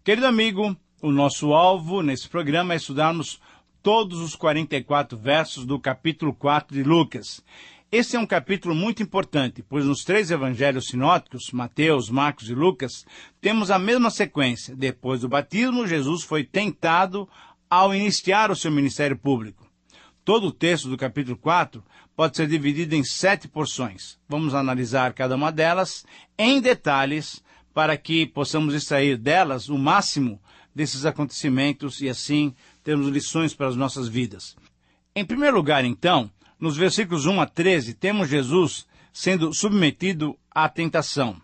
Querido amigo, o nosso alvo nesse programa é estudarmos todos os 44 versos do capítulo 4 de Lucas. Esse é um capítulo muito importante, pois nos três evangelhos sinóticos, Mateus, Marcos e Lucas, temos a mesma sequência. Depois do batismo, Jesus foi tentado ao iniciar o seu ministério público. Todo o texto do capítulo 4 pode ser dividido em 7 porções. Vamos analisar cada uma delas em detalhes para que possamos extrair delas o máximo desses acontecimentos e assim termos lições para as nossas vidas. Em primeiro lugar, então, nos versículos 1 a 13, temos Jesus sendo submetido à tentação.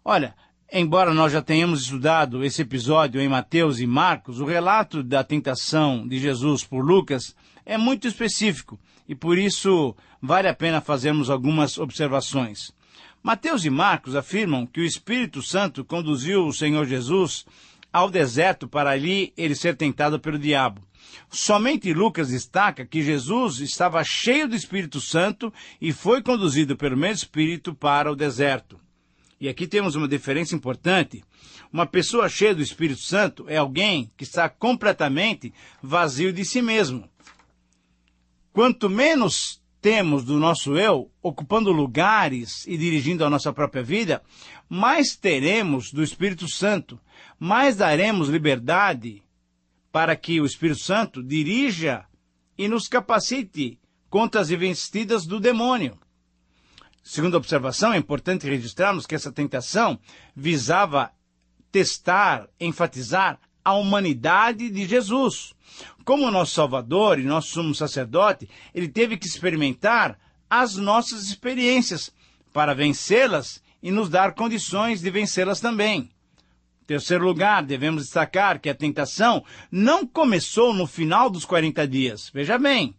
Olha, embora nós já tenhamos estudado esse episódio em Mateus e Marcos, o relato da tentação de Jesus por Lucas é muito específico e por isso vale a pena fazermos algumas observações. Mateus e Marcos afirmam que o Espírito Santo conduziu o Senhor Jesus ao deserto para ali ele ser tentado pelo diabo. Somente Lucas destaca que Jesus estava cheio do Espírito Santo e foi conduzido pelo mesmo Espírito para o deserto. E aqui temos uma diferença importante. Uma pessoa cheia do Espírito Santo é alguém que está completamente vazio de si mesmo. Quanto menos temos do nosso eu, ocupando lugares e dirigindo a nossa própria vida, mais teremos do Espírito Santo, mais daremos liberdade para que o Espírito Santo dirija e nos capacite contra as investidas do demônio. Segunda observação, é importante registrarmos que essa tentação visava testar, enfatizar a humanidade de Jesus. Como nosso Salvador e nosso sumo sacerdote, ele teve que experimentar as nossas experiências para vencê-las e nos dar condições de vencê-las também. Em terceiro lugar, devemos destacar que a tentação não começou no final dos 40 dias. Veja bem,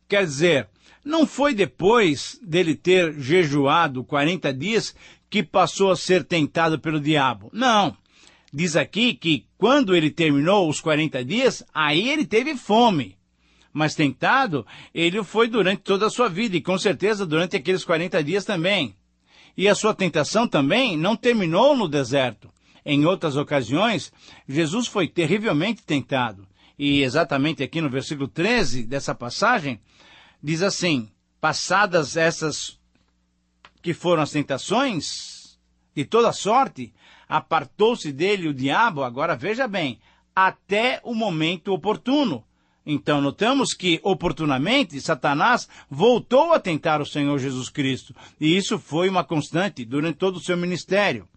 quer dizer, não foi depois dele ter jejuado 40 dias que passou a ser tentado pelo diabo. Não. Diz aqui que quando ele terminou os 40 dias, aí ele teve fome. Mas tentado, ele foi durante toda a sua vida e com certeza durante aqueles 40 dias também. E a sua tentação também não terminou no deserto. Em outras ocasiões, Jesus foi terrivelmente tentado. E exatamente aqui no versículo 13 dessa passagem, diz assim: passadas essas que foram as tentações, de toda sorte, apartou-se dele o diabo, agora veja bem, até o momento oportuno. Então notamos que, oportunamente, Satanás voltou a tentar o Senhor Jesus Cristo. E isso foi uma constante durante todo o seu ministério.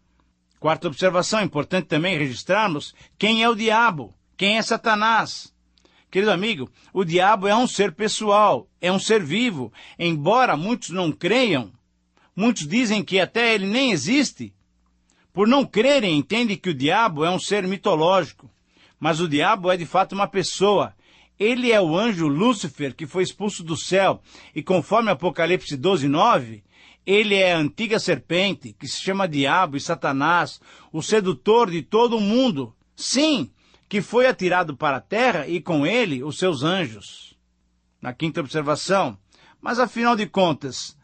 Quarta observação, é importante também registrarmos quem é o diabo, quem é Satanás. Querido amigo, o diabo é um ser pessoal, é um ser vivo. Embora muitos não creiam, muitos dizem que até ele nem existe. Por não crerem, entendem que o diabo é um ser mitológico. Mas o diabo é de fato uma pessoa. Ele é o anjo Lúcifer que foi expulso do céu. E conforme Apocalipse 12:9, ele é a antiga serpente, que se chama Diabo e Satanás, o sedutor de todo o mundo. Sim, que foi atirado para a terra e com ele os seus anjos. Na quinta observação, mas afinal de contas,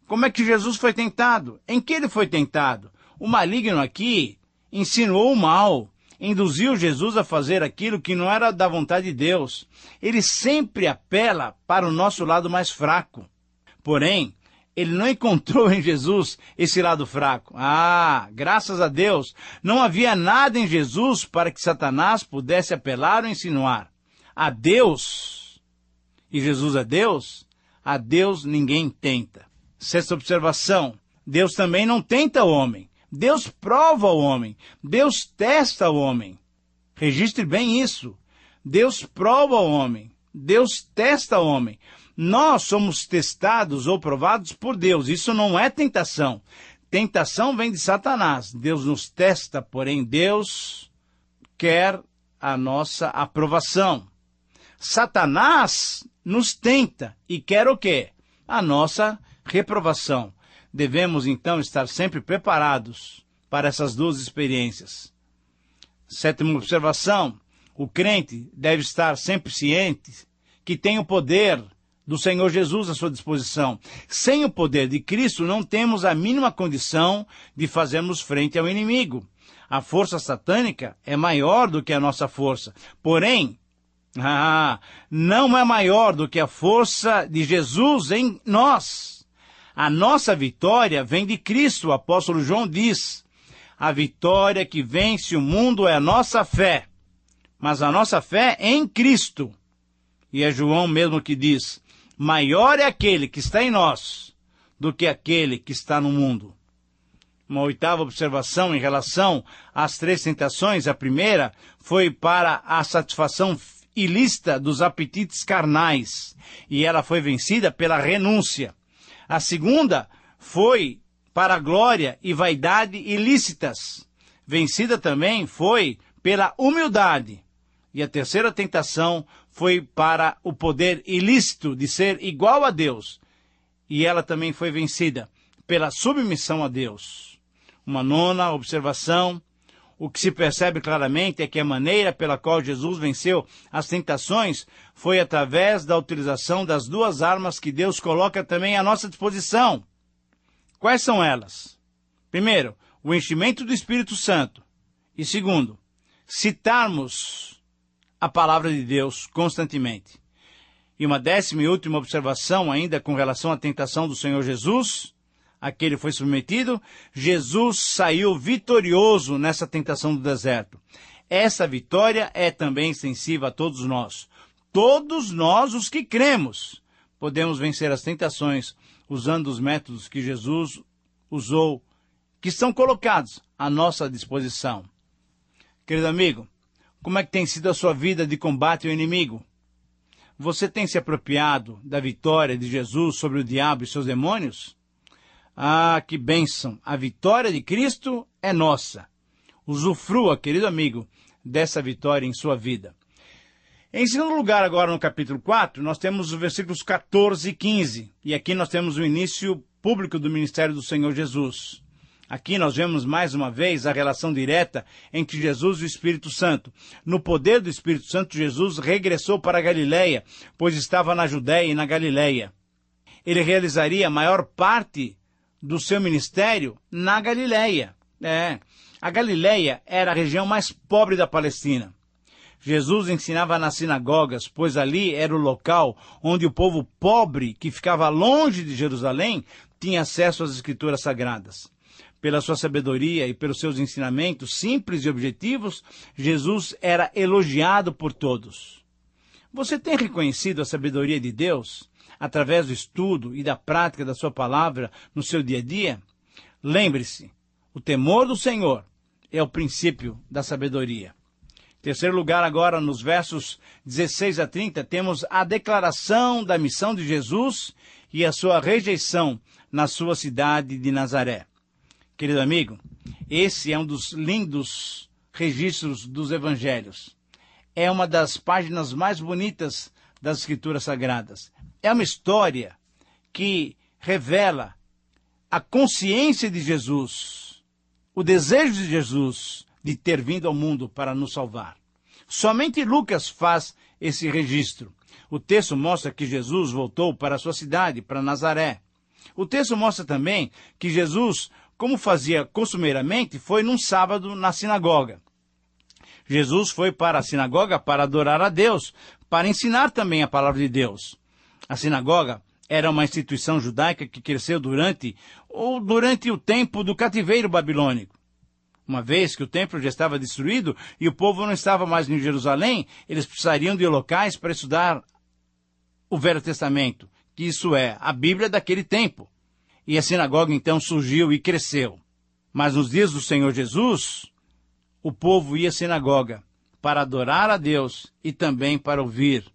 como é que Jesus foi tentado? Em que ele foi tentado? O maligno aqui insinuou o mal, induziu Jesus a fazer aquilo que não era da vontade de Deus. Ele sempre apela para o nosso lado mais fraco. Porém, ele não encontrou em Jesus esse lado fraco. Graças a Deus, não havia nada em Jesus para que Satanás pudesse apelar ou insinuar. A Deus, e Jesus é Deus, a Deus ninguém tenta. Sexta observação, Deus também não tenta o homem. Deus prova o homem. Deus testa o homem. Registre bem isso. Deus prova o homem. Deus testa o homem. Nós somos testados ou provados por Deus. Isso não é tentação. Tentação vem de Satanás. Deus nos testa, porém Deus quer a nossa aprovação. Satanás nos tenta e quer o quê? A nossa reprovação. Devemos, então, estar sempre preparados para essas duas experiências. Sétima observação, o crente deve estar sempre ciente que tem o poder do Senhor Jesus à sua disposição. Sem o poder de Cristo, não temos a mínima condição de fazermos frente ao inimigo. A força satânica é maior do que a nossa força. Porém, não é maior do que a força de Jesus em nós. A nossa vitória vem de Cristo, o apóstolo João diz. A vitória que vence o mundo é a nossa fé. Mas a nossa fé é em Cristo. E é João mesmo que diz, maior é aquele que está em nós do que aquele que está no mundo. Uma oitava observação em relação às 3 tentações. A primeira foi para a satisfação ilícita dos apetites carnais, e ela foi vencida pela renúncia. A segunda foi para a glória e vaidade ilícitas. Vencida também foi pela humildade. E a terceira tentação foi para o poder ilícito de ser igual a Deus. E ela também foi vencida pela submissão a Deus. Uma nona observação, o que se percebe claramente é que a maneira pela qual Jesus venceu as tentações foi através da utilização das 2 armas que Deus coloca também à nossa disposição. Quais são elas? Primeiro, o enchimento do Espírito Santo. E segundo, citarmos a palavra de Deus constantemente. E uma 10ª e última observação ainda com relação à tentação do Senhor Jesus, a que ele foi submetido, Jesus saiu vitorioso nessa tentação do deserto. Essa vitória é também extensiva a todos nós. Todos nós, os que cremos, podemos vencer as tentações usando os métodos que Jesus usou, que estão colocados à nossa disposição. Querido amigo, como é que tem sido a sua vida de combate ao inimigo? Você tem se apropriado da vitória de Jesus sobre o diabo e seus demônios? Ah, que bênção! A vitória de Cristo é nossa. Usufrua, querido amigo, dessa vitória em sua vida. Em segundo lugar, agora no capítulo 4, nós temos os versículos 14 e 15. E aqui nós temos o início público do ministério do Senhor Jesus. Aqui nós vemos mais uma vez a relação direta entre Jesus e o Espírito Santo. No poder do Espírito Santo, Jesus regressou para a Galileia, pois estava na Judéia e na Galileia. Ele realizaria a maior parte do seu ministério na Galileia. A Galileia era a região mais pobre da Palestina. Jesus ensinava nas sinagogas, pois ali era o local onde o povo pobre, que ficava longe de Jerusalém, tinha acesso às Escrituras Sagradas. Pela sua sabedoria e pelos seus ensinamentos simples e objetivos, Jesus era elogiado por todos. Você tem reconhecido a sabedoria de Deus através do estudo e da prática da sua palavra no seu dia a dia? Lembre-se, o temor do Senhor é o princípio da sabedoria. Em terceiro lugar, agora, nos versos 16 a 30, temos a declaração da missão de Jesus e a sua rejeição na sua cidade de Nazaré. Querido amigo, esse é um dos lindos registros dos evangelhos. É uma das páginas mais bonitas das Escrituras Sagradas. É uma história que revela a consciência de Jesus, o desejo de Jesus de ter vindo ao mundo para nos salvar. Somente Lucas faz esse registro. O texto mostra que Jesus voltou para a sua cidade, para Nazaré. O texto mostra também que Jesus, como fazia costumeiramente, foi num sábado na sinagoga. Jesus foi para a sinagoga para adorar a Deus, para ensinar também a palavra de Deus. A sinagoga era uma instituição judaica que cresceu durante o tempo do cativeiro babilônico. Uma vez que o templo já estava destruído e o povo não estava mais em Jerusalém, eles precisariam de locais para estudar o Velho Testamento, que isso é, a Bíblia daquele tempo. E a sinagoga então surgiu e cresceu. Mas nos dias do Senhor Jesus, o povo ia à sinagoga para adorar a Deus e também para ouvir.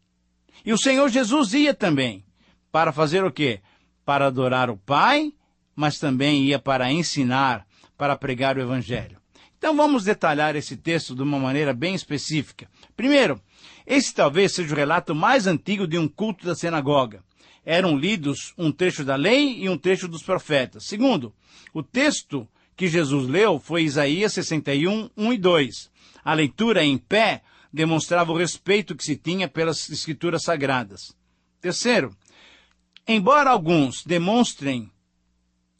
E o Senhor Jesus ia também para fazer o quê? Para adorar o Pai, mas também ia para ensinar, para pregar o Evangelho. Então vamos detalhar esse texto de uma maneira bem específica. Primeiro, esse talvez seja o relato mais antigo de um culto da sinagoga. Eram lidos um trecho da lei e um trecho dos profetas. Segundo, o texto que Jesus leu foi Isaías 61, 1 e 2. A leitura em pé demonstrava o respeito que se tinha pelas Escrituras Sagradas. Terceiro, embora alguns demonstrem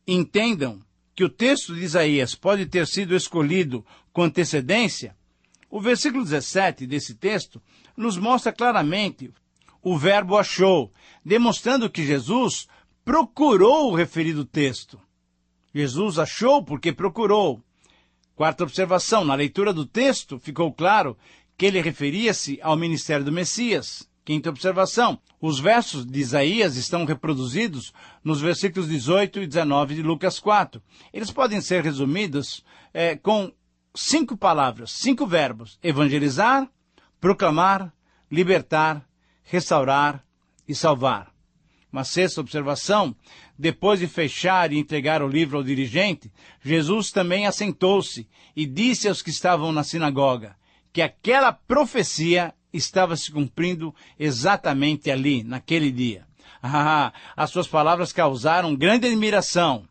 e entendam que o texto de Isaías pode ter sido escolhido com antecedência, o versículo 17 desse texto nos mostra claramente o verbo achou, demonstrando que Jesus procurou o referido texto. Jesus achou porque procurou. Quarta observação, na leitura do texto ficou claro que ele referia-se ao ministério do Messias. Quinta observação, os versos de Isaías estão reproduzidos nos versículos 18 e 19 de Lucas 4. Eles podem ser resumidos com 5 palavras, 5 verbos: evangelizar, proclamar, libertar, restaurar e salvar. Uma sexta observação, depois de fechar e entregar o livro ao dirigente, Jesus também assentou-se e disse aos que estavam na sinagoga que aquela profecia estava se cumprindo exatamente ali, naquele dia. As suas palavras causaram grande admiração.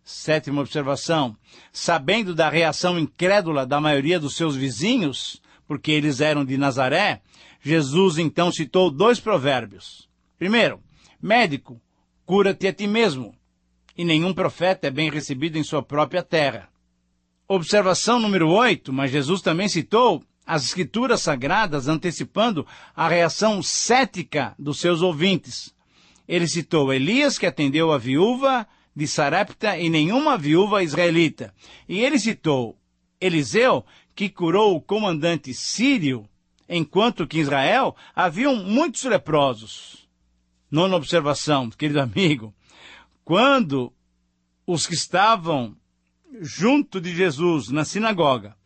Sétima observação, sabendo da reação incrédula da maioria dos seus vizinhos, porque eles eram de Nazaré, Jesus então citou 2 provérbios. Primeiro, médico, cura-te a ti mesmo, e nenhum profeta é bem recebido em sua própria terra. Observação número 8, mas Jesus também citou as Escrituras Sagradas antecipando a reação cética dos seus ouvintes. Ele citou Elias, que atendeu a viúva de Sarepta e nenhuma viúva israelita. E ele citou Eliseu, que curou o comandante sírio, enquanto que em Israel haviam muitos leprosos. Nona observação, querido amigo, quando os que estavam junto de Jesus na sinagoga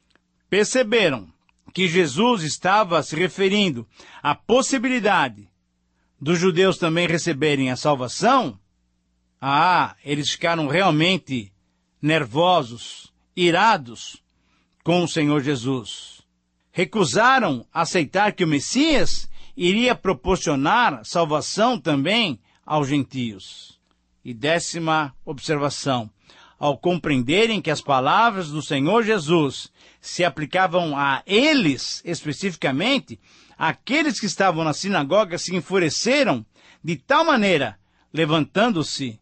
perceberam que Jesus estava se referindo à possibilidade dos judeus também receberem a salvação, eles ficaram realmente nervosos, irados com o Senhor Jesus. Recusaram aceitar que o Messias iria proporcionar salvação também aos gentios. E 10ª observação, ao compreenderem que as palavras do Senhor Jesus se aplicavam a eles especificamente, aqueles que estavam na sinagoga se enfureceram de tal maneira, levantando-se,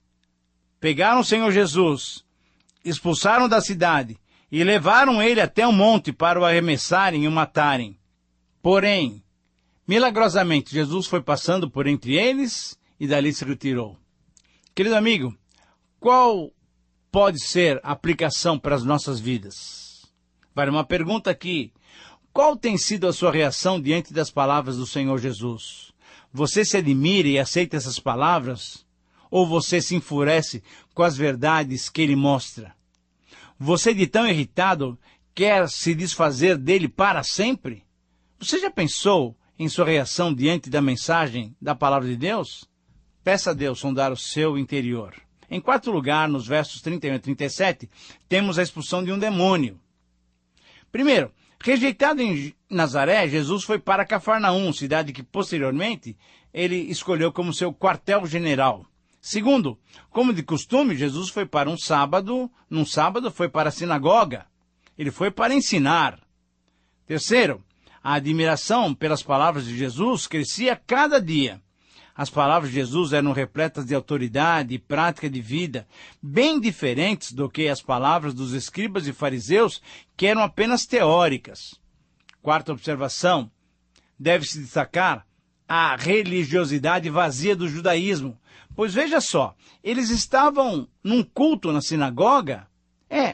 pegaram o Senhor Jesus, expulsaram da cidade e levaram ele até um monte para o arremessarem e o matarem. Porém, milagrosamente, Jesus foi passando por entre eles e dali se retirou. Querido amigo, qual pode ser a aplicação para as nossas vidas? Vale uma pergunta aqui. Qual tem sido a sua reação diante das palavras do Senhor Jesus? Você se admira e aceita essas palavras? Ou você se enfurece com as verdades que ele mostra? Você, de tão irritado, quer se desfazer dele para sempre? Você já pensou em sua reação diante da mensagem da palavra de Deus? Peça a Deus sondar o seu interior. Em quarto lugar, nos versos 31 e 37, temos a expulsão de um demônio. Primeiro, rejeitado em Nazaré, Jesus foi para Cafarnaum, cidade que posteriormente ele escolheu como seu quartel-general. Segundo, como de costume, Jesus foi para num sábado foi para a sinagoga. Ele foi para ensinar. Terceiro, a admiração pelas palavras de Jesus crescia cada dia. As palavras de Jesus eram repletas de autoridade e prática de vida, bem diferentes do que as palavras dos escribas e fariseus, que eram apenas teóricas. Quarta observação, deve-se destacar a religiosidade vazia do judaísmo. Pois veja só, eles estavam num culto na sinagoga,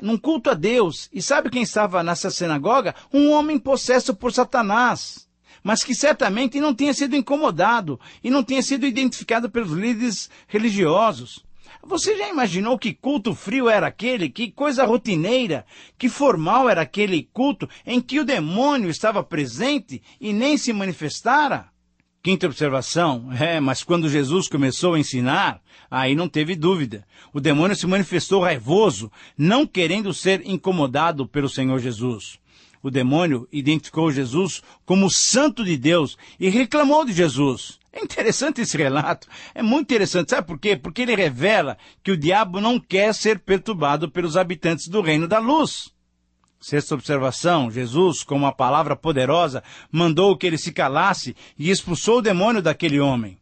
num culto a Deus, e sabe quem estava nessa sinagoga? Um homem possesso por Satanás, mas que certamente não tinha sido incomodado e não tinha sido identificado pelos líderes religiosos. Você já imaginou que culto frio era aquele? Que coisa rotineira, que formal era aquele culto em que o demônio estava presente e nem se manifestara? Quinta observação, mas quando Jesus começou a ensinar, aí não teve dúvida. O demônio se manifestou raivoso, não querendo ser incomodado pelo Senhor Jesus. O demônio identificou Jesus como o Santo de Deus e reclamou de Jesus. É interessante esse relato, é muito interessante. Sabe por quê? Porque ele revela que o diabo não quer ser perturbado pelos habitantes do reino da luz. Sexta observação, Jesus, com uma palavra poderosa, mandou que ele se calasse e expulsou o demônio daquele homem.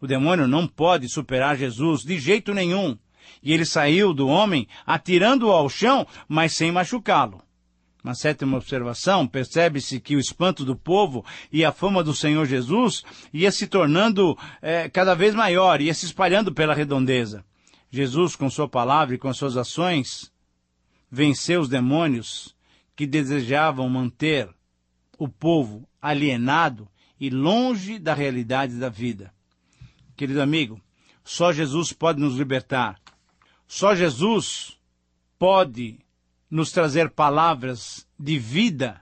O demônio não pode superar Jesus de jeito nenhum. E ele saiu do homem, atirando-o ao chão, mas sem machucá-lo. Uma sétima observação, percebe-se que o espanto do povo e a fama do Senhor Jesus ia se tornando cada vez maior, ia se espalhando pela redondeza. Jesus, com sua palavra e com suas ações, venceu os demônios que desejavam manter o povo alienado e longe da realidade da vida. Querido amigo, só Jesus pode nos libertar. Só Jesus pode nos trazer palavras de vida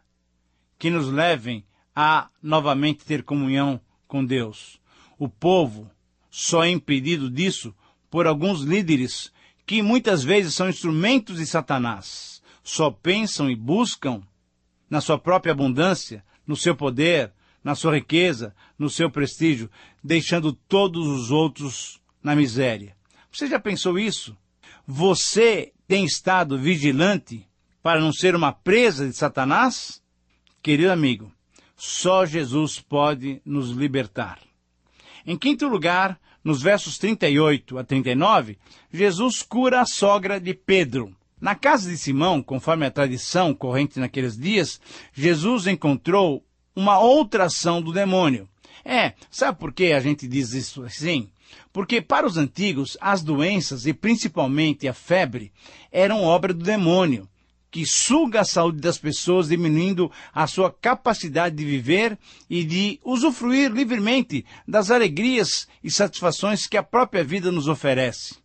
que nos levem a novamente ter comunhão com Deus. O povo só é impedido disso por alguns líderes que muitas vezes são instrumentos de Satanás. Só pensam e buscam na sua própria abundância, no seu poder, na sua riqueza, no seu prestígio, deixando todos os outros na miséria. Você já pensou isso? Você tem estado vigilante para não ser uma presa de Satanás? Querido amigo, só Jesus pode nos libertar. Em quinto lugar, nos versos 38 a 39, Jesus cura a sogra de Pedro. Na casa de Simão, conforme a tradição corrente naqueles dias, Jesus encontrou uma outra ação do demônio. Sabe por que a gente diz isso assim? Porque para os antigos, as doenças, e principalmente a febre, eram obra do demônio, que suga a saúde das pessoas, diminuindo a sua capacidade de viver e de usufruir livremente das alegrias e satisfações que a própria vida nos oferece.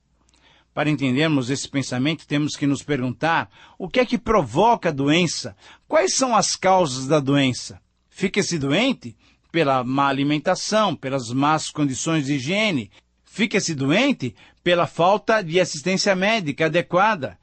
Para entendermos esse pensamento, temos que nos perguntar o que é que provoca a doença, quais são as causas da doença. Fica-se doente pela má alimentação, pelas más condições de higiene. Fica-se doente pela falta de assistência médica adequada.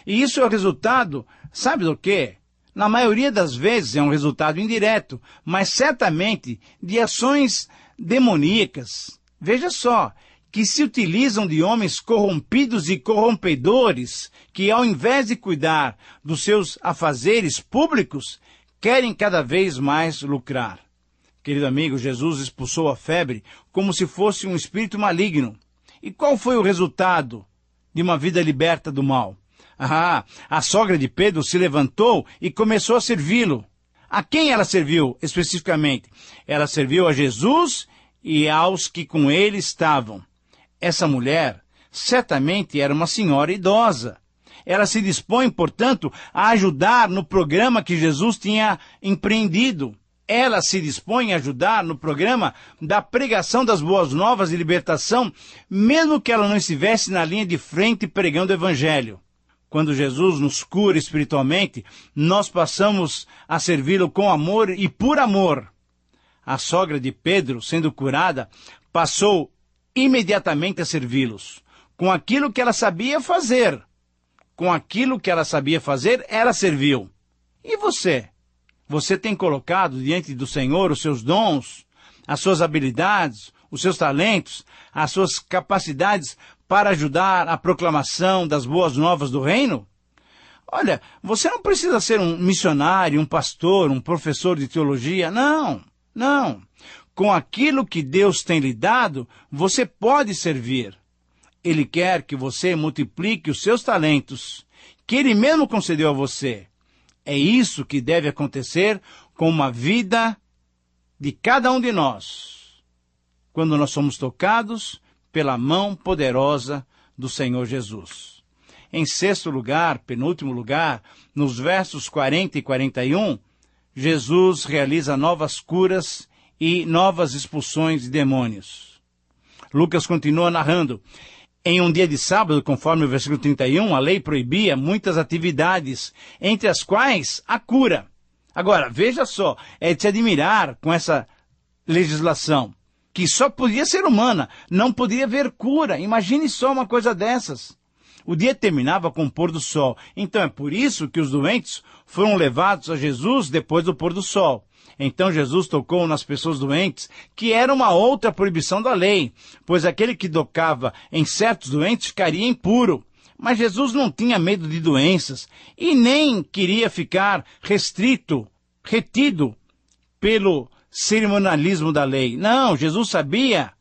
E isso é o resultado, sabe do quê? Na maioria das vezes é um resultado indireto, mas certamente de ações demoníacas. Veja só, que se utilizam de homens corrompidos e corrompedores, que ao invés de cuidar dos seus afazeres públicos, querem cada vez mais lucrar. Querido amigo, Jesus expulsou a febre como se fosse um espírito maligno. E qual foi o resultado de uma vida liberta do mal? A sogra de Pedro se levantou e começou a servi-lo. A quem ela serviu especificamente? Ela serviu a Jesus e aos que com ele estavam. Essa mulher certamente era uma senhora idosa. Ela se dispõe, portanto, a ajudar no programa que Jesus tinha empreendido. Ela se dispõe a ajudar no programa da pregação das boas novas de libertação, mesmo que ela não estivesse na linha de frente pregando o evangelho. Quando Jesus nos cura espiritualmente, nós passamos a servi-lo com amor e por amor. A sogra de Pedro, sendo curada, passou imediatamente a servi-los. Com aquilo que ela sabia fazer. Com aquilo que ela sabia fazer, ela serviu. E você? Você tem colocado diante do Senhor os seus dons, as suas habilidades, os seus talentos, as suas capacidades para ajudar a proclamação das boas novas do reino? Olha, você não precisa ser um missionário, um pastor, um professor de teologia. Não. Com aquilo que Deus tem lhe dado, você pode servir. Ele quer que você multiplique os seus talentos, que Ele mesmo concedeu a você. É isso que deve acontecer com uma vida de cada um de nós, quando nós somos tocados pela mão poderosa do Senhor Jesus. Em sexto lugar, penúltimo lugar, nos versos 40 e 41, Jesus realiza novas curas e novas expulsões de demônios. Lucas continua narrando. Em um dia de sábado, conforme o versículo 31, a lei proibia muitas atividades, entre as quais a cura. Agora, veja só, é de se admirar com essa legislação, que só podia ser humana, não podia haver cura. Imagine só uma coisa dessas. O dia terminava com o pôr do sol, então é por isso que os doentes foram levados a Jesus depois do pôr do sol. Então Jesus tocou nas pessoas doentes, que era uma outra proibição da lei, pois aquele que tocava em certos doentes ficaria impuro. Mas Jesus não tinha medo de doenças e nem queria ficar retido pelo cerimonialismo da lei. Não, Jesus sabia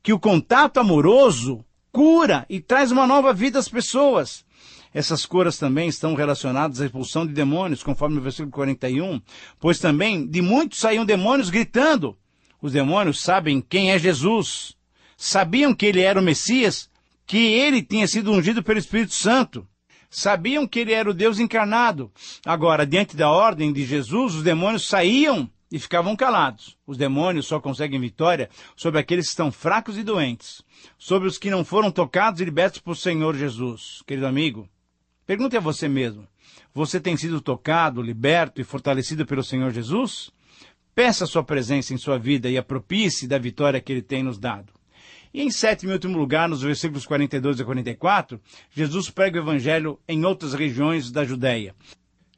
que o contato amoroso cura e traz uma nova vida às pessoas. Essas curas também estão relacionadas à expulsão de demônios, conforme o versículo 41, pois também de muitos saíam demônios gritando. Os demônios sabem quem é Jesus, sabiam que ele era o Messias, que ele tinha sido ungido pelo Espírito Santo. Sabiam que ele era o Deus encarnado. Agora, diante da ordem de Jesus, os demônios saíam e ficavam calados. Os demônios só conseguem vitória sobre aqueles que estão fracos e doentes, sobre os que não foram tocados e libertos por Senhor Jesus. Querido amigo, pergunte a você mesmo, você tem sido tocado, liberto e fortalecido pelo Senhor Jesus? Peça a sua presença em sua vida e apropie-se da vitória que ele tem nos dado. E em sétimo e último lugar, nos versículos 42 a 44, Jesus prega o evangelho em outras regiões da Judéia.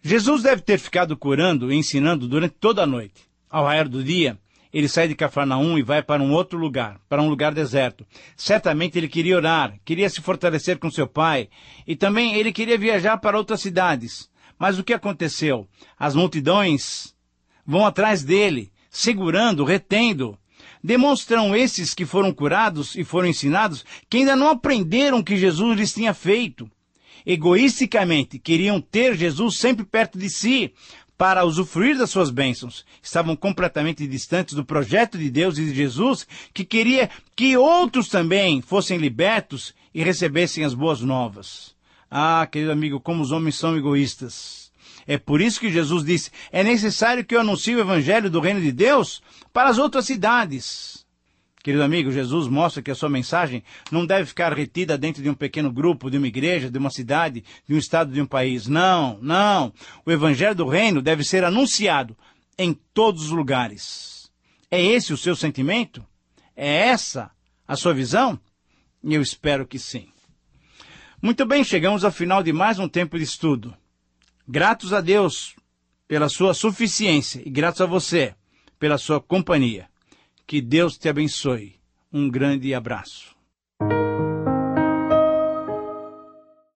Jesus deve ter ficado curando e ensinando durante toda a noite. Ao raiar do dia, ele sai de Cafarnaum e vai para um outro lugar, para um lugar deserto. Certamente ele queria orar, queria se fortalecer com seu pai, e também ele queria viajar para outras cidades. Mas o que aconteceu? As multidões vão atrás dele, segurando, retendo. Demonstram esses que foram curados e foram ensinados que ainda não aprenderam o que Jesus lhes tinha feito. Egoisticamente, queriam ter Jesus sempre perto de si para usufruir das suas bênçãos. Estavam completamente distantes do projeto de Deus e de Jesus, que queria que outros também fossem libertos e recebessem as boas novas. Ah, querido amigo, como os homens são egoístas. É por isso que Jesus disse, é necessário que eu anuncie o evangelho do reino de Deus para as outras cidades. Querido amigo, Jesus mostra que a sua mensagem não deve ficar retida dentro de um pequeno grupo, de uma igreja, de uma cidade, de um estado, de um país. Não, não. O evangelho do reino deve ser anunciado em todos os lugares. É esse o seu sentimento? É essa a sua visão? Eu espero que sim. Muito bem, chegamos ao final de mais um tempo de estudo. Gratos a Deus pela sua suficiência e gratos a você pela sua companhia. Que Deus te abençoe. Um grande abraço.